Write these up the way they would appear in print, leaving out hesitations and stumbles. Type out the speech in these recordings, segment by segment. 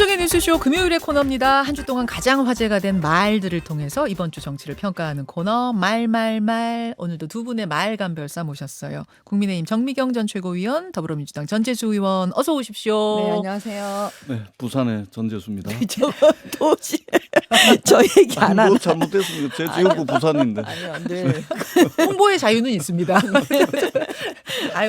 김현정의 뉴스쇼 금요일의 코너입니다. 한 주 동안 가장 화제가 된 말들을 통해서 이번 주 정치를 평가하는 코너 말. 오늘도 두 분의 말감별사 모셨어요. 국민의힘 정미경 전 최고위원, 더불어민주당 전재수 의원 어서 오십시오. 네, 안녕하세요. 네, 부산의 전재수입니다. 도시 저 얘기 안 하나. 뭐 잘못됐습니까? 제 지역구 부산인데. 아니요, 네. 홍보의 자유는 있습니다.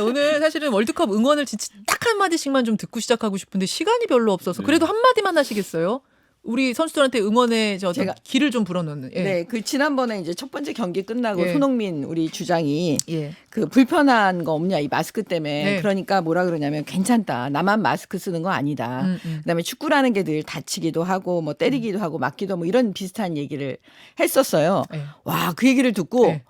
오늘 사실은 월드컵 응원을 진짜 딱 한마디씩만 좀 듣고 시작하고 싶은데 시간이 별로 없어서 그래도 한마디만 하시겠어요? 우리 선수들한테 응원의 제가 길을 좀 불어넣는. 예. 네, 그 지난번에 이제 첫 번째 경기 끝나고 예. 손흥민 우리 주장이 예. 그 불편한 거 없냐 이 마스크 때문에 네. 그러니까 뭐라 그러냐면 괜찮다. 나만 마스크 쓰는 거 아니다. 그다음에 축구라는 게 늘 다치기도 하고 뭐 때리기도 하고 맞기도 뭐 이런 비슷한 얘기를 했었어요. 예. 와, 그 얘기를 듣고 예.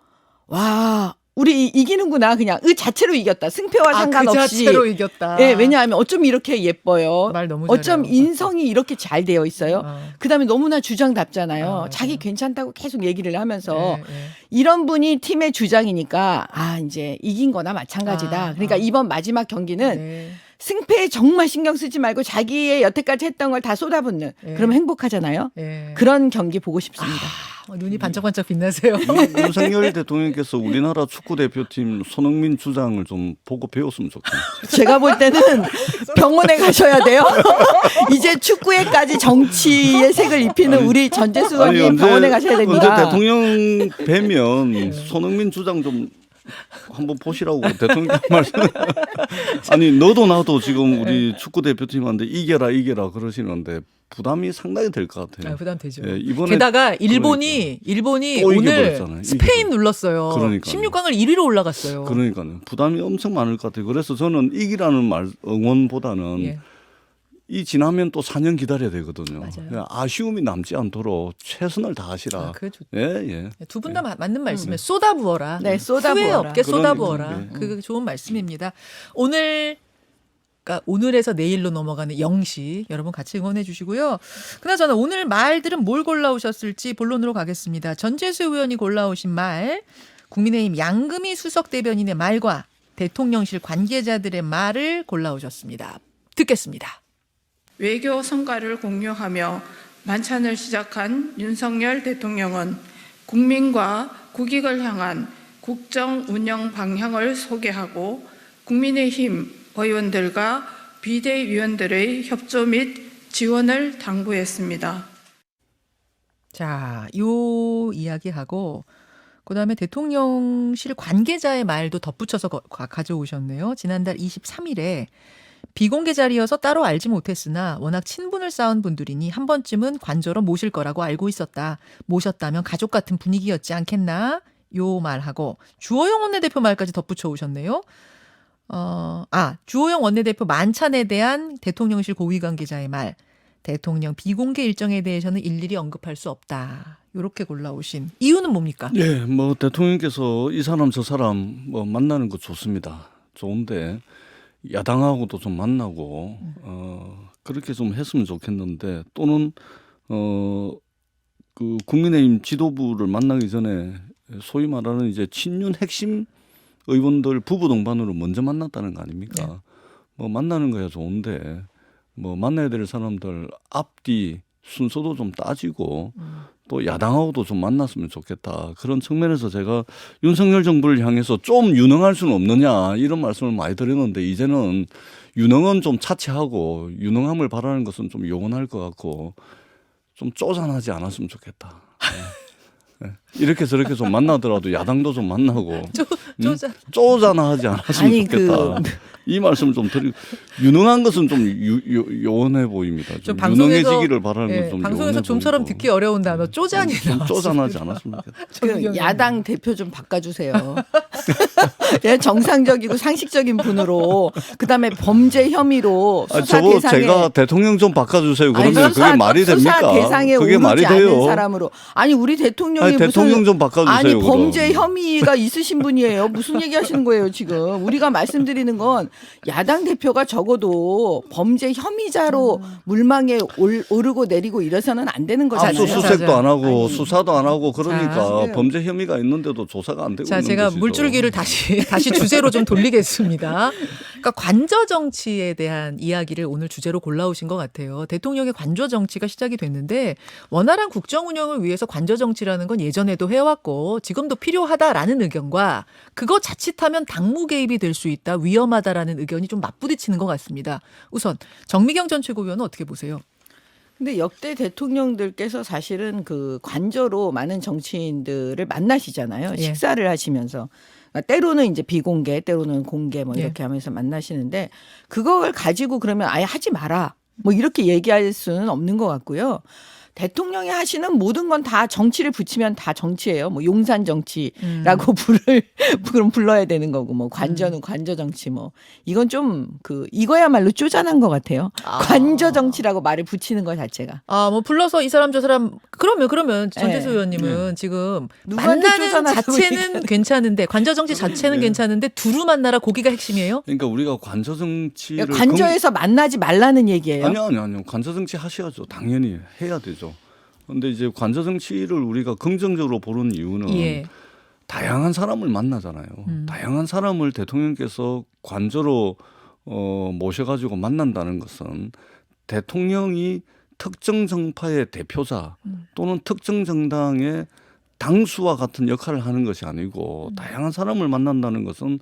와, 우리 이기는구나. 그냥 그 자체로 이겼다. 승패와 상관없이. 그 자체로 이겼다. 예, 왜냐하면 어쩜 이렇게 예뻐요. 말 너무 어쩜 잘해요. 인성이 이렇게 잘 되어 있어요. 그다음에 너무나 주장답잖아요. 아, 자기 괜찮다고 계속 얘기를 하면서 예, 예. 이런 분이 팀의 주장이니까 이제 이긴 거나 마찬가지다. 그러니까 이번 마지막 경기는 네. 승패에 정말 신경 쓰지 말고 자기의 여태까지 했던 걸 다 쏟아붓는 예. 그러면 행복하잖아요. 예. 그런 경기 보고 싶습니다. 눈이 반짝반짝 빛나세요. 윤석열 대통령께서 우리나라 축구 대표팀 손흥민 주장을 좀 보고 배웠으면 좋겠네요. 제가 볼 때는 병원에 가셔야 돼요. 이제 축구에까지 정치의 색을 입히는 우리 전재수 의원님 병원에 가셔야 언제 됩니다. 대통령 뵈면 손흥민 주장 좀 한번 보시라고 대통령 말씀. 아니 너도 나도 지금 우리 축구 대표팀한테 이겨라 그러시는데 부담이 상당히 될 것 같아요. 부담되죠. 예, 이번에 게다가 일본이 또 오늘 이겨버렸잖아요. 스페인 눌렀어요. 그러니까요. 16강을 1위로 올라갔어요. 그러니까요. 부담이 엄청 많을 것 같아요. 그래서 저는 이기라는 말 응원보다는 예. 이 지나면 또 4년 기다려야 되거든요. 맞아요. 아쉬움이 남지 않도록 최선을 다하시라. 그게 좋. 예. 두 분 다 맞는 말씀에 쏟아부어라. 네, 쏟아부어라. 후회 없게 쏟아부어라. 그러니까, 그 좋은 말씀입니다. 오늘에서 내일로 넘어가는 0시 여러분 같이 응원해 주시고요. 그나저나 오늘 말들은 뭘 골라오셨을지 본론으로 가겠습니다. 전재수 의원이 골라오신 말, 국민의힘 양금희 수석 대변인의 말과 대통령실 관계자들의 말을 골라오셨습니다. 듣겠습니다. 외교 성과를 공유하며 만찬을 시작한 윤석열 대통령은 국민과 국익을 향한 국정 운영 방향을 소개하고 국민의힘 의원들과 비대위원들의 협조 및 지원을 당부했습니다. 자, 요 이야기하고 그다음에 대통령실 관계자의 말도 덧붙여서 가져오셨네요. 지난달 23일에 비공개 자리여서 따로 알지 못했으나 워낙 친분을 쌓은 분들이니 한 번쯤은 관저로 모실 거라고 알고 있었다. 모셨다면 가족 같은 분위기였지 않겠나? 요 말하고 주호영 원내대표 말까지 덧붙여 오셨네요. 주호영 원내대표 만찬에 대한 대통령실 고위 관계자의 말. 대통령 비공개 일정에 대해서는 일일이 언급할 수 없다. 이렇게 골라오신 이유는 뭡니까? 예, 뭐 대통령께서 이 사람 저 사람 뭐 만나는 거 좋습니다. 좋은데 야당하고도 좀 만나고 그렇게 좀 했으면 좋겠는데 또는 그 국민의힘 지도부를 만나기 전에 소위 말하는 이제 친윤 핵심 의원들 부부 동반으로 먼저 만났다는 거 아닙니까? 네. 뭐 만나는 거야 좋은데 뭐 만나야 될 사람들 앞뒤 순서도 좀 따지고 또 야당하고도 좀 만났으면 좋겠다. 그런 측면에서 제가 윤석열 정부를 향해서 좀 유능할 수는 없느냐 이런 말씀을 많이 드렸는데 이제는 유능은 좀 차치하고 유능함을 바라는 것은 좀 요원할 것 같고 좀 쪼잔하지 않았으면 좋겠다. 네. 이렇게 저렇게 좀 만나더라도 야당도 좀 만나고 쪼잔하지 않았으면 좋겠다. 이 말씀을 좀 드리고 유능한 것은 좀 요원해 보입니다. 좀 유능해지기를 바라는 건 좀 방송에서 좀처럼 듣기 어려운 단어 쪼잔이 좀 나왔어요. 쪼잔하지 않았으면 좋겠다. 그 야당 대표 좀 바꿔주세요. 예, 정상적이고 상식적인 분으로 그다음에 범죄 혐의로 수사 대상에 제가 대통령 좀 바꿔주세요. 그러면 아니, 그게 말이 됩니까? 수사 대상에 그게 오르지 말이 않은 돼요. 사람으로 아니 우리 대통령이 아니, 대통령 좀 바꿔주세요. 아니 그럼. 범죄 혐의가 있으신 분이에요. 무슨 얘기하시는 거예요 지금? 우리가 말씀드리는 건 야당 대표가 적어도 범죄 혐의자로 물망에 오르고 내리고 이래서는 안 되는 거잖아요. 압수수색도 안 하고 아니. 수사도 안 하고 그러니까 자, 범죄 혐의가 있는데도 조사가 안 되고 자, 있는 제가 것이죠. 물줄 물줄기를 다시 주제로 좀 돌리겠습니다. 그러니까 관저 정치에 대한 이야기를 오늘 주제로 골라오신 것 같아요. 대통령의 관저 정치가 시작이 됐는데 원활한 국정 운영을 위해서 관저 정치라는 건 예전에도 해왔고 지금도 필요하다라는 의견과 그거 자칫하면 당무 개입이 될 수 있다, 위험하다라는 의견이 좀 맞부딪히는 것 같습니다. 우선 정미경 전 최고위원은 어떻게 보세요? 근데 역대 대통령들께서 사실은 그 관저로 많은 정치인들을 만나시잖아요. 예. 식사를 하시면서. 그러니까 때로는 이제 비공개, 때로는 공개 뭐 예. 이렇게 하면서 만나시는데 그걸 가지고 그러면 아예 하지 마라. 뭐 이렇게 얘기할 수는 없는 것 같고요. 대통령이 하시는 모든 건 다 정치를 붙이면 다 정치예요. 뭐 용산 정치라고 그럼 불러야 되는 거고, 뭐 관저는 관저 정치, 뭐 이건 좀 이거야말로 쪼잔한 것 같아요. 관저 정치라고 말을 붙이는 것 자체가. 뭐 불러서 이 사람 저 사람 그러면 전재수 네. 의원님은 지금 누구한테 만나는 쫓아나라고 자체는 괜찮은데 관저 정치 자체는 괜찮은데 두루 만나라 고기가 핵심이에요? 그러니까 우리가 관저 정치를 관저에서 만나지 말라는 얘기예요. 아니요. 관저 정치 하셔야죠. 당연히 해야 되죠. 그런데 이제 관저 정치를 우리가 긍정적으로 보는 이유는 예. 다양한 사람을 만나잖아요. 다양한 사람을 대통령께서 관저로 모셔가지고 만난다는 것은 대통령이 특정 정파의 대표자 또는 특정 정당의 당수와 같은 역할을 하는 것이 아니고 다양한 사람을 만난다는 것은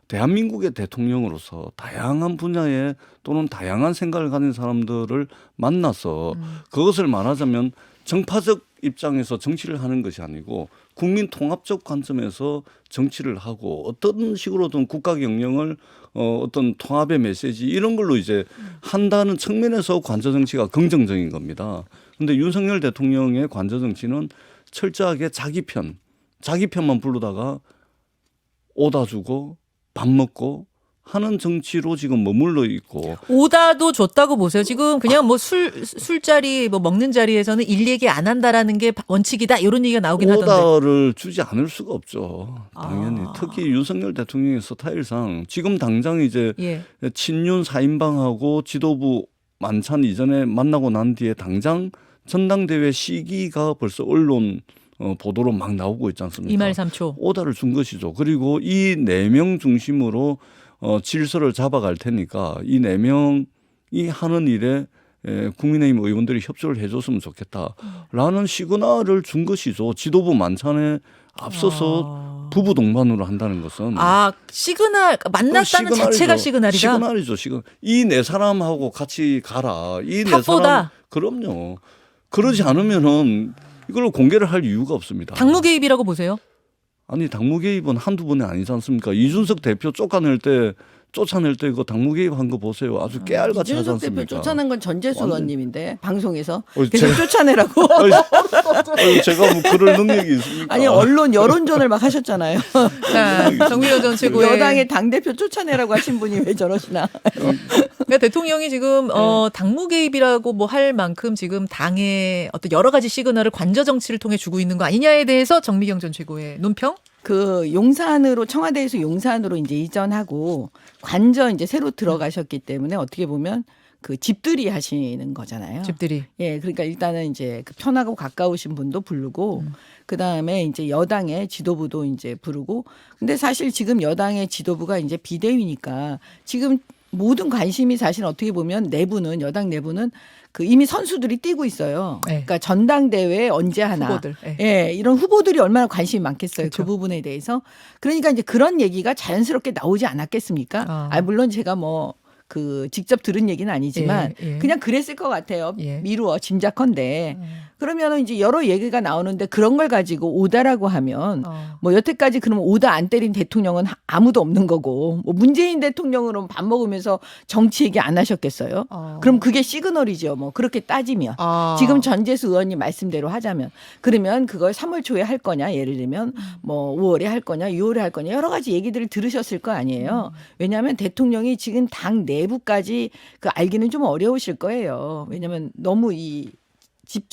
대한민국의 대통령으로서 다양한 분야에 또는 다양한 생각을 가진 사람들을 만나서 그것을 말하자면 정파적 입장에서 정치를 하는 것이 아니고 국민 통합적 관점에서 정치를 하고 어떤 식으로든 국가 경영을 어떤 통합의 메시지 이런 걸로 이제 한다는 측면에서 관저 정치가 긍정적인 겁니다. 그런데 윤석열 대통령의 관저 정치는 철저하게 자기 편만 부르다가 오다 주고 밥 먹고 하는 정치로 지금 머물러 있고. 오다도 줬다고 보세요. 지금 그냥 뭐 술자리 뭐 먹는 자리에서는 일 얘기 안 한다라는 게 원칙이다 이런 얘기가 나오긴 하던데. 오다를 주지 않을 수가 없죠. 당연히. 아. 특히 윤석열 대통령의 스타일상 지금 당장 이제 예. 친윤 4인방하고 지도부 만찬 이전에 만나고 난 뒤에 당장 전당대회 시기가 벌써 언론 보도로 막 나오고 있지 않습니까? 2말 3초. 오다를 준 것이죠. 그리고 이 4명 중심으로 질서를 잡아갈 테니까 이 4명이 하는 일에 국민의힘 의원들이 협조를 해줬으면 좋겠다라는 시그널을 준 것이죠. 지도부 만찬에 앞서서 부부 동반으로 한다는 것은 시그널 만났다는 자체가 시그널이다. 시그널이죠. 이 4사람하고 같이 가라. 이 4사람 탑보다. 그럼요. 그러지 않으면은 이걸로 공개를 할 이유가 없습니다. 당무 개입이라고 보세요? 아니 당무 개입은 한두 번이 아니지 않습니까? 이준석 대표 쫓아낼 때 그 당무 개입한 거 보세요. 아주 깨알같이 하지 이준석 않습니까? 대표 쫓아낸 건 전재수 완전- 의원님인데 방송에서 제가, 계속 쫓아내라고. 제가 뭐 그럴 능력이 있습니까? 아니 언론 여론전을 막 하셨잖아요. 자, 정미경 전 최고의 여당의 당 대표 쫓아내라고 하신 분이 왜 저러시나. 그러니까 대통령이 지금 당무 개입이라고 뭐 할 만큼 지금 당의 어떤 여러 가지 시그널을 관저 정치를 통해 주고 있는 거 아니냐에 대해서 정미경 전 최고의 논평? 용산으로 청와대에서 용산으로 이제 이전하고 관저 이제 새로 들어가셨기 때문에 어떻게 보면 집들이 하시는 거잖아요. 집들이. 예, 그러니까 일단은 이제 편하고 가까우신 분도 부르고 그 다음에 이제 여당의 지도부도 이제 부르고 근데 사실 지금 여당의 지도부가 이제 비대위니까 지금 모든 관심이 사실 어떻게 보면 여당 내부는 이미 선수들이 뛰고 있어요. 네. 그러니까 전당대회에 언제 하나. 후보들. 네. 예, 이런 후보들이 얼마나 관심이 많겠어요. 그렇죠. 그 부분에 대해서. 그러니까 이제 그런 얘기가 자연스럽게 나오지 않았겠습니까? 물론 제가 직접 들은 얘기는 아니지만 예. 그냥 그랬을 것 같아요. 예. 미루어 짐작컨대. 그러면은 이제 여러 얘기가 나오는데 그런 걸 가지고 오다라고 하면 뭐 여태까지 그러면 오다 안 때린 대통령은 아무도 없는 거고 뭐 문재인 대통령으로는 밥 먹으면서 정치 얘기 안 하셨겠어요? 그럼 그게 시그널이죠. 뭐 그렇게 따지면 지금 전재수 의원님 말씀대로 하자면 그러면 그걸 3월 초에 할 거냐 예를 들면 뭐 5월에 할 거냐 6월에 할 거냐 여러 가지 얘기들을 들으셨을 거 아니에요. 왜냐하면 대통령이 지금 당 내부까지 알기는 좀 어려우실 거예요. 왜냐하면 너무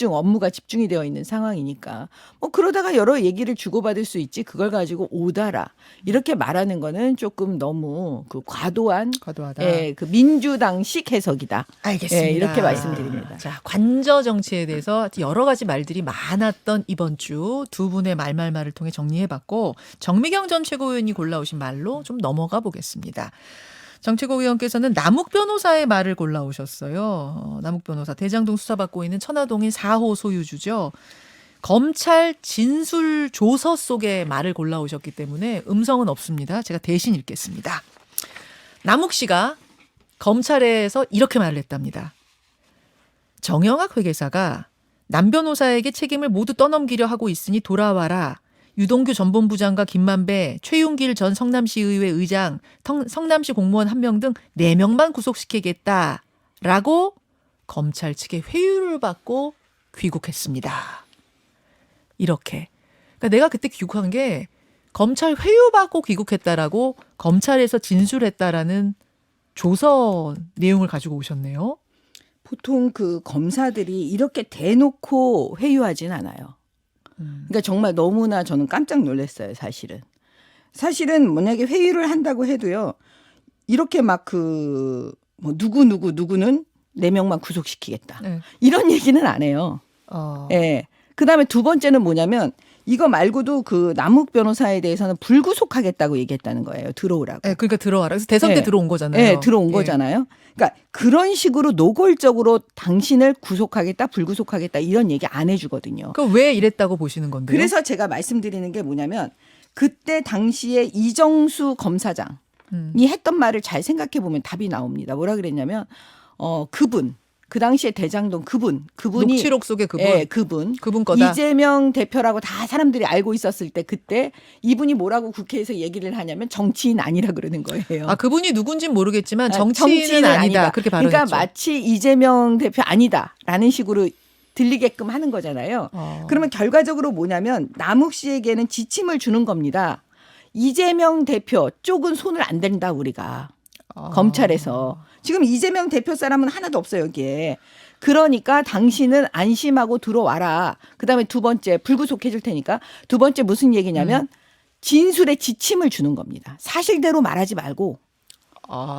업무가 집중이 되어 있는 상황이니까 뭐 그러다가 여러 얘기를 주고받을 수 있지 그걸 가지고 오다라 이렇게 말하는 거는 조금 너무 그 과도한 과도하다. 예, 그 민주당식 해석이다. 알겠습니다. 예, 이렇게 말씀드립니다. 자, 관저 정치에 대해서 여러 가지 말들이 많았던 이번 주 두 분의 말말말을 통해 정리해봤고 정미경 전 최고위원이 골라오신 말로 좀 넘어가 보겠습니다. 정 최고위원께서는 남욱 변호사의 말을 골라오셨어요. 남욱 변호사 대장동 수사받고 있는 천화동인 4호 소유주죠. 검찰 진술 조서 속의 말을 골라오셨기 때문에 음성은 없습니다. 제가 대신 읽겠습니다. 남욱 씨가 검찰에서 이렇게 말을 했답니다. 정영학 회계사가 남 변호사에게 책임을 모두 떠넘기려 하고 있으니 돌아와라. 유동규 전 본부장과 김만배, 최윤길 전 성남시 의회 의장, 성남시 공무원 1명 등 4명만 구속시키겠다라고 검찰 측의 회유를 받고 귀국했습니다. 이렇게. 그러니까 내가 그때 귀국한 게 검찰 회유받고 귀국했다라고 검찰에서 진술했다라는 조서 내용을 가지고 오셨네요. 보통 그 검사들이 이렇게 대놓고 회유하진 않아요. 그러니까 정말 너무나 저는 깜짝 놀랐어요, 사실은. 사실은 만약에 회유를 한다고 해도요. 이렇게 막 그 뭐 누구는 4명만 구속시키겠다. 네. 이런 얘기는 안 해요. 예. 그다음에 두 번째는 뭐냐면 이거 말고도 그 남욱 변호사에 대해서는 불구속하겠다고 얘기했다는 거예요. 들어오라고. 네, 그러니까 들어와라. 그래서 대선 때 네. 들어온 거잖아요. 네, 들어온 거잖아요. 그러니까 그런 식으로 노골적으로 당신을 구속하겠다, 불구속하겠다 이런 얘기 안 해주거든요. 그 왜 이랬다고 보시는 건데요? 그래서 제가 말씀드리는 게 뭐냐면 그때 당시에 이정수 검사장이 했던 말을 잘 생각해 보면 답이 나옵니다. 뭐라 그랬냐면 그분 그 당시에 대장동 그분이 녹취록 속에 그분. 예, 그분 거다. 이재명 대표라고 다 사람들이 알고 있었을 때 그때 이분이 뭐라고 국회에서 얘기를 하냐면 정치인 아니라 그러는 거예요. 아, 그분이 누군지는 모르겠지만 아, 정치인은 아니다. 그렇게 발언했죠. 그러니까 마치 이재명 대표 아니다라는 식으로 들리게끔 하는 거잖아요. 그러면 결과적으로 뭐냐면 남욱 씨에게는 지침을 주는 겁니다. 이재명 대표 쪽은 손을 안 댄다 우리가. 검찰에서. 지금 이재명 대표 사람은 하나도 없어요 여기에. 그러니까 당신은 안심하고 들어와라. 그다음에 두 번째 불구속해 줄 테니까 두 번째 무슨 얘기냐면 진술의 지침을 주는 겁니다. 사실대로 말하지 말고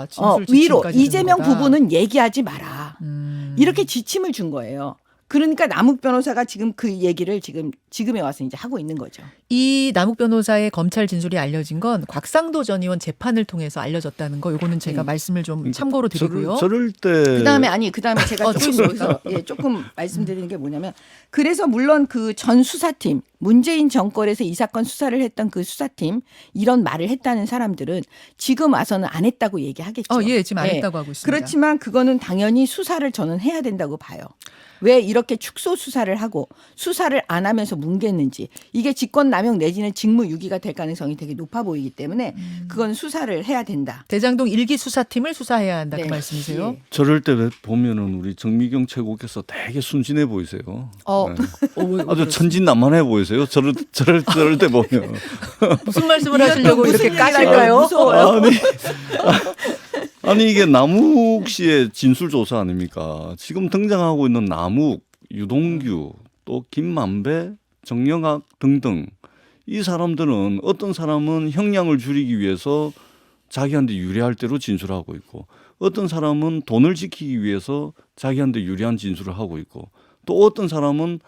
진술 위로 지침까지 이재명 주는 거다. 부부는 얘기하지 마라. 이렇게 지침을 준 거예요. 그러니까 남욱 변호사가 지금 그 얘기를 지금에 와서 이제 하고 있는 거죠. 이 남욱 변호사의 검찰 진술이 알려진 건 곽상도 전 의원 재판을 통해서 알려졌다는 거. 요거는 제가 말씀을 좀 참고로 드리고요. 저럴 때 그다음에 제가 또 조금 있습니까? 여기서 조금 말씀드리는 게 뭐냐면 그래서 물론 그 전 수사팀 문재인 정권에서 이 사건 수사를 했던 그 수사팀 이런 말을 했다는 사람들은 지금 와서는 안 했다고 얘기하겠죠. 예, 지금 안 했다고 하고 있습니다. 그렇지만 그거는 당연히 수사를 저는 해야 된다고 봐요. 왜 이렇게 축소 수사를 하고 수사를 안 하면서 뭉갰는지 이게 직권남용 내지는 직무유기가 될 가능성이 되게 높아 보이기 때문에 그건 수사를 해야 된다. 대장동 1기 수사팀을 수사해야 한다. 네. 그 말씀이세요? 예. 저럴 때 보면은 우리 정미경 최고께서 되게 순진해 보이세요. 네. 아주 천진난만해 보이세요. 저럴 때 보면. 무슨 말씀을 하시려고 무슨 이렇게 얘기를 까실까요? 할까요? 무서워요. 아니 이게 남욱 씨의 진술 조사 아닙니까? 지금 등장하고 있는 남욱, 유동규, 또 김만배, 정영학 등등 이 사람들은 어떤 사람은 형량을 줄이기 위해서 자기한테 유리할 대로 진술하고 있고 어떤 사람은 돈을 지키기 위해서 자기한테 유리한 진술을 하고 있고 또 어떤 사람은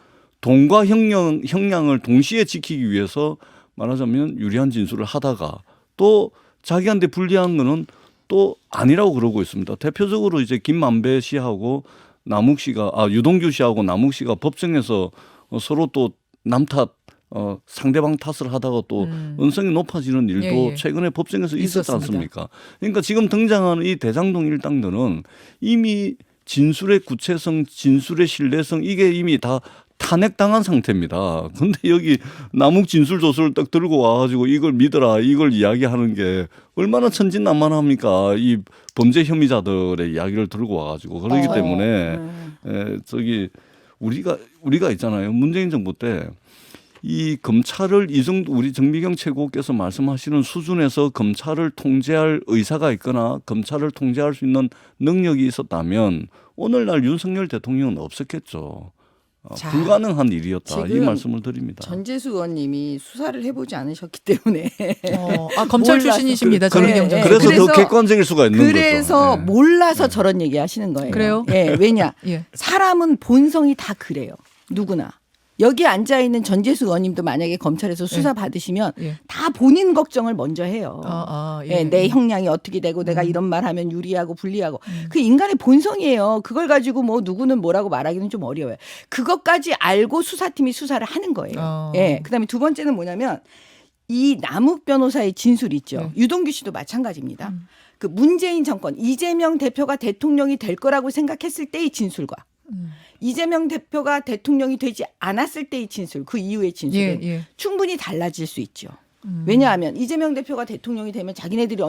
돈과 형량을 동시에 지키기 위해서 말하자면 유리한 진술을 하다가 또 자기한테 불리한 거는 또 아니라고 그러고 있습니다. 대표적으로 이제 김만배 씨하고 남욱 씨가 유동규 씨하고 남욱 씨가 법정에서 서로 또 남탓 상대방 탓을 하다가 또 언성이 높아지는 일도 예. 최근에 법정에서 있었지 있었습니다. 않습니까? 그러니까 지금 등장하는 이 대장동 일당들은 이미 진술의 구체성, 진술의 신뢰성 이게 이미 다 탄핵당한 상태입니다. 근데 여기 남욱 진술 조서를 딱 들고 와가지고 이걸 믿어라 이걸 이야기하는 게 얼마나 천진난만합니까? 이 범죄 혐의자들의 이야기를 들고 와가지고 그러기 때문에 우리가 있잖아요. 문재인 정부 때 이 검찰을 이 정도 우리 정미경 최고께서 말씀하시는 수준에서 검찰을 통제할 의사가 있거나 검찰을 통제할 수 있는 능력이 있었다면 오늘날 윤석열 대통령은 없었겠죠. 자, 불가능한 일이었다 이 지금 말씀을 드립니다. 전재수 의원님이 수사를 해보지 않으셨기 때문에 검찰 몰라서. 출신이십니다. 그- 정의경정. 그래서 그래서- 더 객관적일 수가 있는 그래서 거죠. 예. 몰라서 저런 얘기 하시는 거예요. 그래요? 예, 왜냐? 예. 사람은 본성이 다 그래요. 누구나. 여기 앉아 있는 전재수 의원님도 만약에 검찰에서 수사 받으시면 예. 다 본인 걱정을 먼저 해요. 예. 예, 내 형량이 어떻게 되고 내가 이런 말 하면 유리하고 불리하고 그 인간의 본성이에요. 그걸 가지고 뭐 누구는 뭐라고 말하기는 좀 어려워요. 그것까지 알고 수사팀이 수사를 하는 거예요. 예. 그다음에 두 번째는 뭐냐면 이 남욱 변호사의 진술 있죠. 네. 유동규 씨도 마찬가지입니다. 그 문재인 정권 이재명 대표가 대통령이 될 거라고 생각했을 때의 진술과 이재명 대표가 대통령이 되지 않았을 때의 진술, 그 이후의 진술은 예. 충분히 달라질 수 있죠. 왜냐하면 이재명 대표가 대통령이 되면 자기네들이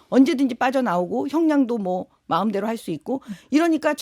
언제든지 빠져나오고 형량도 뭐 마음대로 할 수 있고 이러니까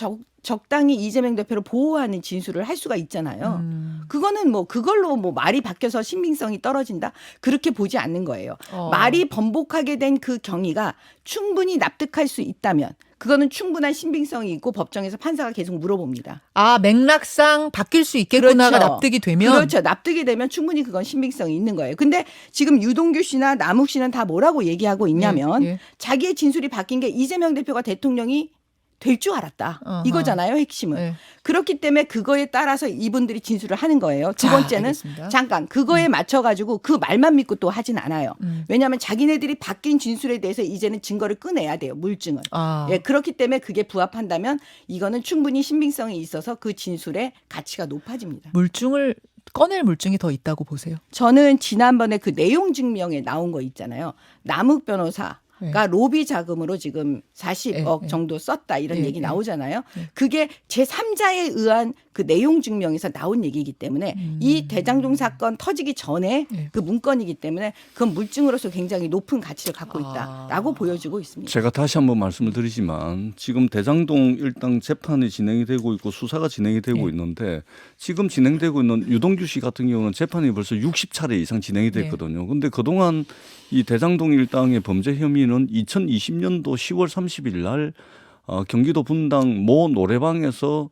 적당히 이재명 대표를 보호하는 진술을 할 수가 있잖아요. 그거는 뭐 그걸로 뭐 말이 바뀌어서 신빙성이 떨어진다 그렇게 보지 않는 거예요. 말이 번복하게 된 그 경위가 충분히 납득할 수 있다면 그거는 충분한 신빙성이 있고 법정에서 판사가 계속 물어봅니다. 맥락상 바뀔 수 있겠구나가 그렇죠. 납득이 되면 그렇죠. 납득이 되면 충분히 그건 신빙성이 있는 거예요. 근데 지금 유동규 씨나 남욱 씨는 다 뭐라고 얘기하고 있냐면 예. 자기의 진술이 바뀐 게 이재명 대표가 대통령이 될 줄 알았다. 어허. 이거잖아요. 핵심은. 예. 그렇기 때문에 그거에 따라서 이분들이 진술을 하는 거예요. 두 자, 번째는 알겠습니다. 잠깐 그거에 맞춰가지고 그 말만 믿고 또 하진 않아요. 왜냐하면 자기네들이 바뀐 진술에 대해서 이제는 증거를 꺼내야 돼요. 물증을. 예, 그렇기 때문에 그게 부합한다면 이거는 충분히 신빙성이 있어서 그 진술의 가치가 높아집니다. 물증을 꺼낼 물증이 더 있다고 보세요. 저는 지난번에 그 내용 증명에 나온 거 있잖아요. 남욱 변호사가 네. 로비 자금으로 지금 40억 네. 정도 썼다 이런 네. 얘기 네. 나오잖아요. 그게 제3자에 의한 그 내용 증명에서 나온 얘기이기 때문에 이 대장동 사건 터지기 전에 네. 그 문건이기 때문에 그건 물증으로서 굉장히 높은 가치를 갖고 있다라고 보여지고 있습니다. 제가 다시 한번 말씀을 드리지만 지금 대장동 일당 재판이 진행이 되고 있고 수사가 진행이 되고 네. 있는데 지금 진행되고 있는 유동규 씨 같은 경우는 재판이 벌써 60차례 이상 진행이 됐거든요. 그런데 그동안 이 대장동 일당의 범죄 혐의는 2020년도 10월 30일 날 경기도 분당 모 노래방에서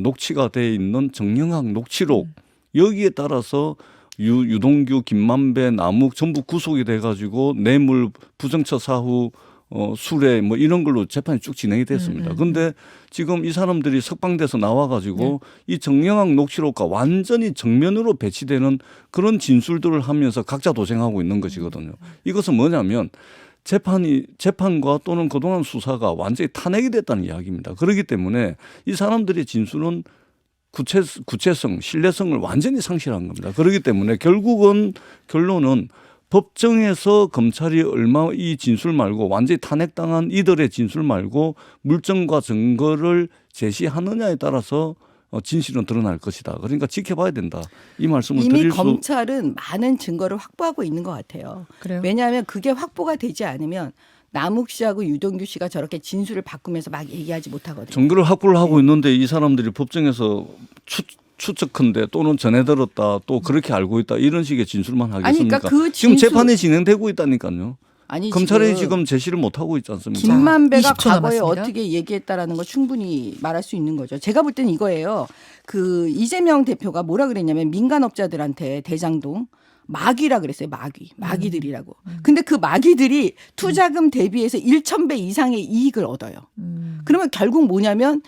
녹취가 돼 있는 정영학 녹취록 여기에 따라서 유동규, 김만배, 남욱 전부 구속이 돼가지고 뇌물 부정처 사후 수뢰 뭐 이런 걸로 재판이 쭉 진행이 됐습니다. 그런데 지금 이 사람들이 석방돼서 나와가지고 이 정영학 녹취록과 완전히 정면으로 배치되는 그런 진술들을 하면서 각자 도생하고 있는 것이거든요. 이것은 뭐냐면 재판과 또는 그동안 수사가 완전히 탄핵이 됐다는 이야기입니다. 그렇기 때문에 이 사람들의 진술은 구체성, 신뢰성을 완전히 상실한 겁니다. 그렇기 때문에 결론은 법정에서 검찰이 얼마 이 진술 말고 완전히 탄핵당한 이들의 진술 말고 물증과 증거를 제시하느냐에 따라서 진실은 드러날 것이다. 그러니까 지켜봐야 된다. 이 말씀을 이미 드릴 검찰은 많은 증거를 확보하고 있는 것 같아요. 그래요? 왜냐하면 그게 확보가 되지 않으면 남욱 씨하고 유동규 씨가 저렇게 진술을 바꾸면서 막 얘기하지 못하거든요. 증거를 확보를 하고 있는데 이 사람들이 법정에서 추측한데 또는 전해 들었다 또 그렇게 알고 있다 이런 식의 진술만 하겠습니까? 그러니까 그 지금 진술- 재판이 진행되고 있다니까요. 아니 검찰이 지금 제시를 못 하고 있지 않습니까? 김만배가 20초 과거에 남았습니다. 어떻게 얘기했다라는 거 충분히 말할 수 있는 거죠. 제가 볼 때는 이거예요. 그 이재명 대표가 뭐라 그랬냐면 민간업자들한테 대장동 마귀라 그랬어요. 마귀들이라고. 근데 그 마귀들이 투자금 대비해서 1,000배 이상의 이익을 얻어요. 그러면 결국 뭐냐면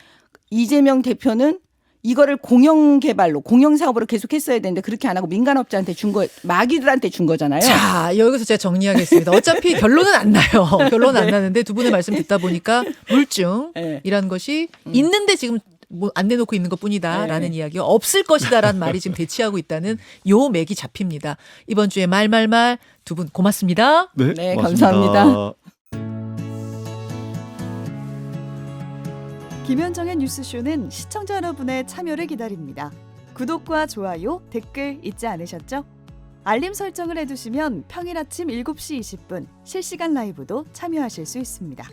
이재명 대표는 이거를 공영개발로 공영사업으로 계속 했어야 되는데 그렇게 안 하고 민간업자한테 준 거, 마귀들한테 준 거잖아요. 자, 여기서 제가 정리하겠습니다. 어차피 결론은 안 나요. 결론은 안 나는데 두 분의 말씀 듣다 보니까 물증이라는 것이 있는데 지금 뭐 안 내놓고 있는 것뿐이다라는 이야기가 없을 것이다라는 말이 지금 대치하고 있다는 요 맥이 잡힙니다. 이번 주에 말 두 분 고맙습니다. 네, 고맙습니다. 감사합니다. 김현정의 뉴스쇼는 시청자 여러분의 참여를 기다립니다. 구독과 좋아요, 댓글 잊지 않으셨죠? 알림 설정을 해두시면 평일 아침 7시 20분 실시간 라이브도 참여하실 수 있습니다.